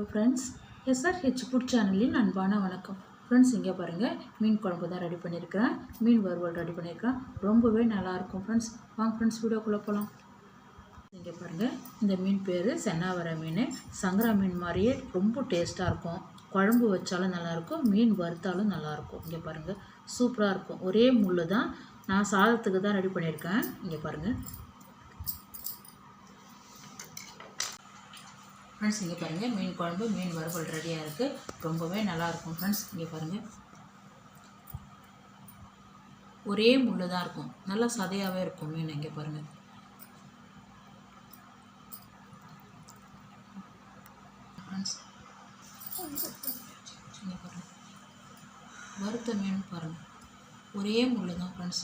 Hello friends, SRH food சேனலின் அன்பான வணக்கம். ஃப்ரெண்ட்ஸ், இங்கே பாருங்கள், மீன் குழம்பு தான் ரெடி பண்ணியிருக்கிறேன். மீன் வறுவல் ரெடி பண்ணியிருக்கிறேன். ரொம்பவே நல்லாயிருக்கும் ஃப்ரெண்ட்ஸ். வாங்க ஃப்ரெண்ட்ஸ், வீடியோக்குள்ளே போகலாம். இங்கே பாருங்கள், இந்த மீன் பேர் சென்னாவரை மீன். சங்கரா மீன் மாதிரியே ரொம்ப டேஸ்ட்டாக இருக்கும். குழம்பு வச்சாலும் நல்லாயிருக்கும், மீன் வறுத்தாலும் நல்லாயிருக்கும். இங்கே பாருங்கள், சூப்பராக இருக்கும். ஒரே முள் தான். நான் சாதத்துக்கு தான் ரெடி பண்ணியிருக்கேன். இங்கே பாருங்கள் ஃப்ரெண்ட்ஸ், இங்கே பாருங்கள், மீன் குழம்பு மீன் வறுவல் ரெடியாக இருக்குது. ரொம்பவே நல்லாயிருக்கும் ஃப்ரெண்ட்ஸ். இங்கே பாருங்கள், ஒரே முள் தான் இருக்கும். நல்லா சதையாகவே இருக்கும் மீன். இங்கே பாருங்கள், ஃப்ரெண்ட்ஸ் இங்கே பாருங்கள், வறுத்த மீன் பாருங்கள், ஒரே முள் தான் ஃப்ரெண்ட்ஸ்.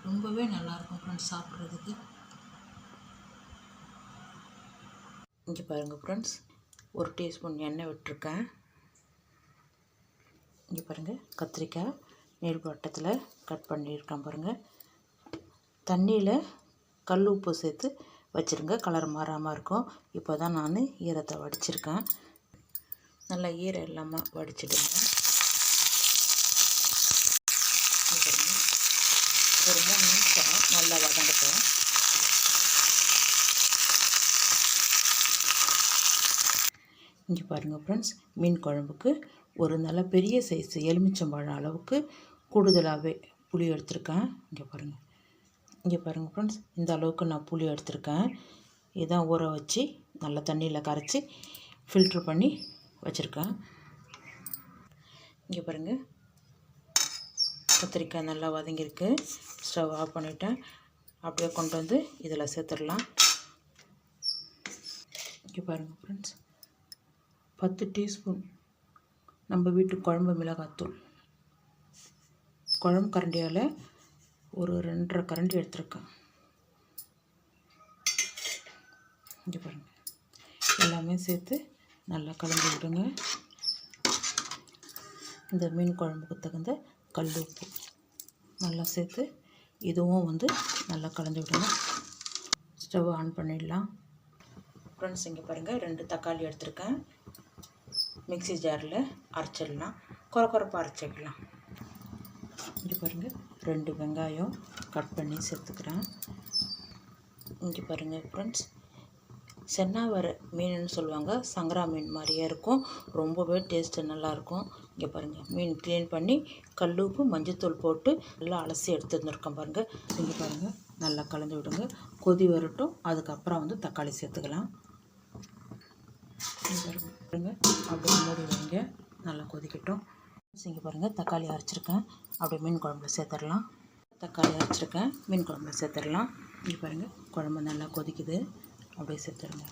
ரொம்பவே நல்லாயிருக்கும் ஃப்ரெண்ட்ஸ் சாப்பிட்றதுக்கு. இங்கே பாருங்கள் ஃப்ரெண்ட்ஸ், 1 டீஸ்பூன் எண்ணெய் விட்டுருக்கேன். இங்கே பாருங்கள், கத்திரிக்காய் நீள் வட்டத்தில் கட் பண்ணியிருக்கேன் பாருங்கள். தண்ணியில் கல் உப்பு சேர்த்து வச்சுருங்க, கலர் மாறாமல் இருக்கும். இப்போ தான் நான் ஈரத்தை வடிச்சிருக்கேன். நல்லா ஈரம் இல்லாமல் வடிச்சிடுங்க. ஒரு 3 நிமிஷம் நல்லா வதங்கட்டும். இங்கே பாருங்கள் ஃப்ரெண்ட்ஸ், மீன் குழம்புக்கு ஒரு நல்ல பெரிய சைஸ் எலுமிச்சம்பழம் அளவுக்கு கூடுதலாகவே புளி எடுத்திருக்கேன். இங்கே பாருங்கள் ஃப்ரெண்ட்ஸ், இந்த அளவுக்கு நான் புளி எடுத்திருக்கேன். இதான் ஊற வச்சு நல்லா தண்ணியில் கரைச்சி ஃபில்ட்ரு பண்ணி வச்சுருக்கேன். இங்கே பாருங்கள், கத்திரிக்காய் நல்லா வதங்கியிருக்கு. ஸ்டவ் ஆஃப் பண்ணிவிட்டேன். அப்படியே கொண்டு வந்து இதில் சேர்த்துடலாம். இங்கே பாருங்கள் ஃப்ரெண்ட்ஸ், 10 டீஸ்பூன் நம்ம வீட்டு குழம்பு மிளகாத்தூள். குழம்பு கரண்டியால் ஒரு 2.5 கரண்டி எடுத்துருக்கேன். இங்கே பாருங்கள், எல்லாமே சேர்த்து நல்லா கலந்து விடுங்க. இந்த மீன் குழம்புக்கு தகுந்த கல் உப்பு நல்லா சேர்த்து இதுவும் நல்லா கலந்து விடுங்க. ஸ்டவ் ஆன் பண்ணிடலாம். ஃப்ரெண்ட்ஸ், இங்கே பாருங்கள், 2 தக்காளி எடுத்துருக்கேன். மிக்ஸி ஜாரில் அரைச்சிடலாம், கொரப்பாக அரைச்சிக்கலாம். இங்கே பாருங்கள், 2 வெங்காயம் கட் பண்ணி சேர்த்துக்கிறேன். இங்கே பாருங்கள் ஃப்ரெண்ட்ஸ், சென்னாவரை மீனுன்னு சொல்லுவாங்க. சங்கரா மீன் மாதிரியே இருக்கும். ரொம்பவே டேஸ்ட்டு நல்லாயிருக்கும். இங்கே பாருங்கள், மீன் க்ளீன் பண்ணி கல் உப்பு மஞ்சத்தூள் போட்டு நல்லா அலசி எடுத்து வந்துருக்கேன் பாருங்கள். இங்கே பாருங்கள், நல்லா கலந்து விடுங்க. கொதி வரட்டும், அதுக்கப்புறம் தக்காளி சேர்த்துக்கலாம். பாருங்கள், அப்படியே மூடி வைங்க, நல்லா கொதிக்கட்டும். இங்கே பாருங்கள், தக்காளி அரைச்சிருக்கேன். அப்படியே மீன் குழம்புல சேர்த்துடலாம். தக்காளி அரைச்சிருக்கேன், மீன் குழம்புல சேர்த்துடலாம். இங்கே பாருங்கள், குழம்பு நல்லா கொதிக்குது. அப்படியே சேர்த்துருங்க.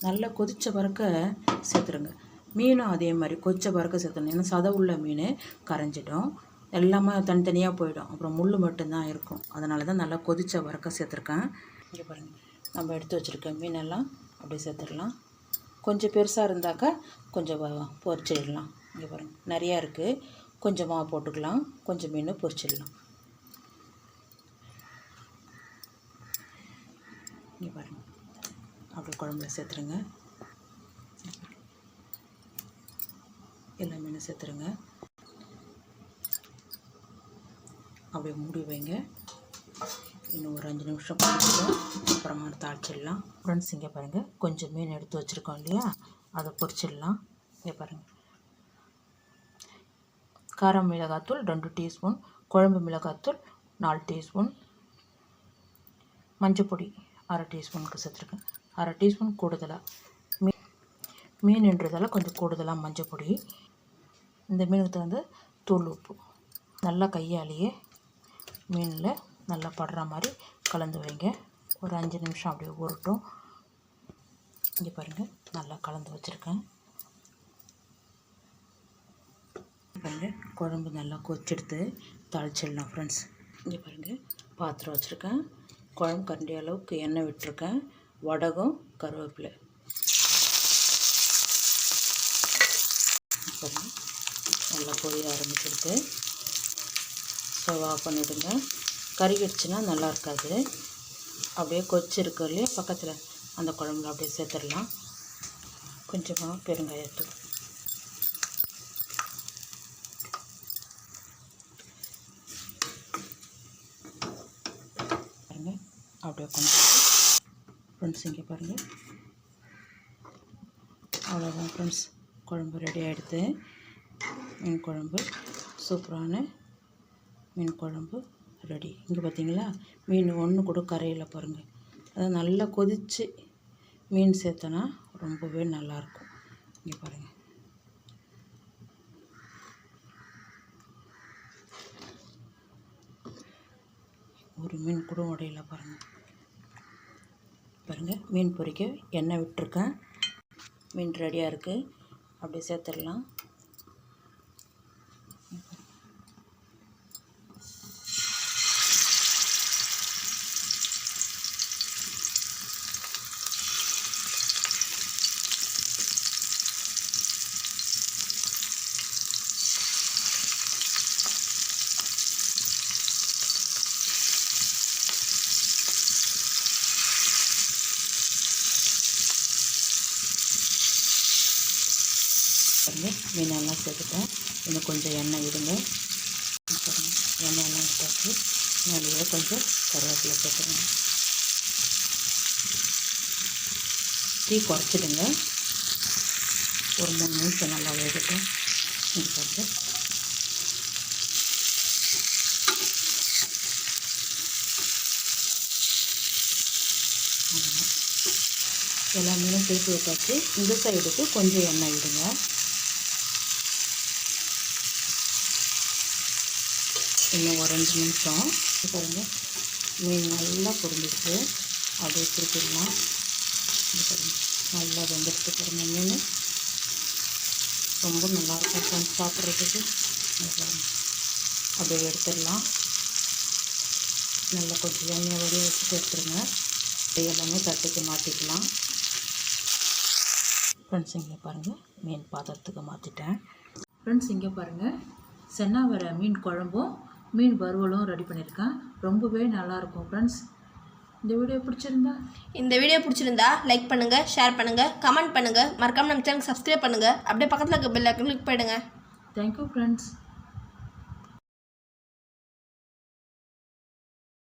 நல்லா கொதித்த பிறக்க சேர்த்துருங்க. மீனும் அதே மாதிரி கொதித்த பிறக்க சேர்த்துடணும். ஏன்னா சதை உள்ள மீன் கரைஞ்சிடும், எல்லாமே தனித்தனியாக போயிடும். அப்புறம் முள் மட்டும்தான் இருக்கும். அதனால தான் நல்லா கொதித்த பிறக்க சேர்த்துருக்கேன். இங்கே பாருங்கள், நம்ம எடுத்து வச்சுருக்க மீனெல்லாம் அப்படியே சேர்த்துடலாம். கொஞ்சம் பெருசாக இருந்தாக்கா கொஞ்சம் பொரிச்சிடலாம். இங்கே பாருங்கள், நிறையா இருக்குது, கொஞ்சமாக போட்டுக்கலாம். கொஞ்சம் மீன் பொரிச்சிடலாம். இங்கே பாருங்கள், அப்படியே குழம்புல சேர்த்துருங்க. எல்லா மீனும் சேர்த்துருங்க. அப்படியே மூடி வைங்க. இன்னும் ஒரு 5 நிமிஷம் போட்டுட்டோம், அப்புறமா தாளிச்சிடலாம். ஃப்ரெண்ட்ஸ், இங்கே பாருங்கள், கொஞ்சம் மீன் எடுத்து வச்சுருக்கோம் இல்லையா, அதை பொரிச்சிடலாம். இங்கே பாருங்கள், காரம் மிளகாத்தூள் 2 டீஸ்பூன், குழம்பு மிளகாத்தூள் 4 டீஸ்பூன், மஞ்சப்பொடி 1/2 டீஸ்பூனுக்கு சேர்த்துருக்கேன். 1/2 டீஸ்பூன் கூடுதலாக மீன்ன்றதால் கொஞ்சம் கூடுதலாக மஞ்சப்பொடி. இந்த மீனுக்கு தகுந்த தூள் உப்பு. நல்லா கையாலேயே மீனில் நல்லா படுற மாதிரி கலந்து வைங்க. ஒரு 5 நிமிஷம் அப்படியே ஊறட்டும். இங்கே பாருங்கள், நல்லா கலந்து வச்சுருக்கேன். பாருங்கள், குழம்பு நல்லா கொதிச்செடுத்து தாளிச்சிடலாம். ஃப்ரெண்ட்ஸ், இங்கே பாருங்கள், பாத்திரம் வச்சுருக்கேன். குழம்பு கரண்டி அளவுக்கு எண்ணெய் விட்டுருக்கேன். வடகம், கருவேப்பிலை. பாருங்கள், நல்லா கொதிய ஆரம்பிச்சிருக்கு. ஸ்டவ் ஆஃப் பண்ணிவிடுங்க. கறிகிடுச்சுன்னா நல்லா இருக்காது. அப்படியே கொதிச்சிருக்கு இல்லையா, பக்கத்தில் அந்த குழம்புல அப்படியே சேர்த்துடலாம். கொஞ்சமாக பெருங்காயத்தூள். பாருங்கள் அப்படியே கொஞ்சம் ஃப்ரெண்ட்ஸ் இங்கே பாருங்கள். அவ்வளோதான் ஃப்ரெண்ட்ஸ், குழம்பு ரெடி ஆகிடுது. மீன் குழம்பு, சூப்பரான மீன் குழம்பு ரெடி. இங்கே பார்த்தீங்களா, மீன் ஒன்று கூட கரையில் பாருங்கள். அது நல்லா கொதித்து மீன் சேர்த்தனா ரொம்பவே நல்லாயிருக்கும். இங்கே பாருங்கள், ஒரு மீன் கூட உடையில பாருங்கள். பாருங்கள், மீன் பொரிக்க எண்ணெய் விட்டுருக்கேன். மீன் ரெடியாக இருக்குது, அப்படியே சேர்த்துடலாம். மீனெல்லாம் சேர்த்துட்டேன். இன்னும் கொஞ்சம் எண்ணெய் விடுங்க. எண்ணெயெல்லாம் விட்டாச்சு. மேலேயே கொஞ்சம் கருவேப்பிலை சேர்த்துருங்க. டீ குறைச்சிடுங்க. ஒரு 3 நிமிஷம் நல்லா வேகட்டும். இது பார்த்து எல்லா மீனும் சேர்த்து விட்டாச்சு. இந்த சைடுக்கு கொஞ்சம் எண்ணெய் விடுங்க. இன்னும் ஒரு 2 நிமிஷம் பாருங்கள். மீன் நல்லா பொரிஞ்சிச்சு. அப்படியே திருப்பிடலாம். பாருங்கள், நல்லா வெந்துடுச்சு பாருங்கள். மீன் ரொம்ப நல்லாயிருக்கும் ஃப்ரெண்ட்ஸ் சாப்பிட்றதுக்கு. அப்படியே எடுத்துடலாம். நல்லா கொஞ்சம் எண்ணெய் வடிய வச்சுட்டு எடுத்துருங்க. எல்லாமே தட்டுக்கு மாற்றிக்கலாம். ஃப்ரெண்ட்ஸ் இங்கே பாருங்கள், மீன் பாத்திரத்துக்கு மாற்றிட்டேன். ஃப்ரெண்ட்ஸ் இங்கே பாருங்கள், சென்னாவரை மீன் குழம்பும் மீன் வறுவலும் ரெடி பண்ணியிருக்கேன். ரொம்பவே நல்லாயிருக்கும் ஃப்ரெண்ட்ஸ். இந்த வீடியோ பிடிச்சிருந்தா லைக் பண்ணுங்கள், ஷேர் பண்ணுங்கள், கமெண்ட் பண்ணுங்கள். மறக்காமல் நம்ம சேனலுக்கு சப்ஸ்கிரைப் பண்ணுங்கள். அப்படியே பக்கத்தில் இருக்க பெல் ஐகானை கிளிக் பண்ணிடுங்க. Thank you friends.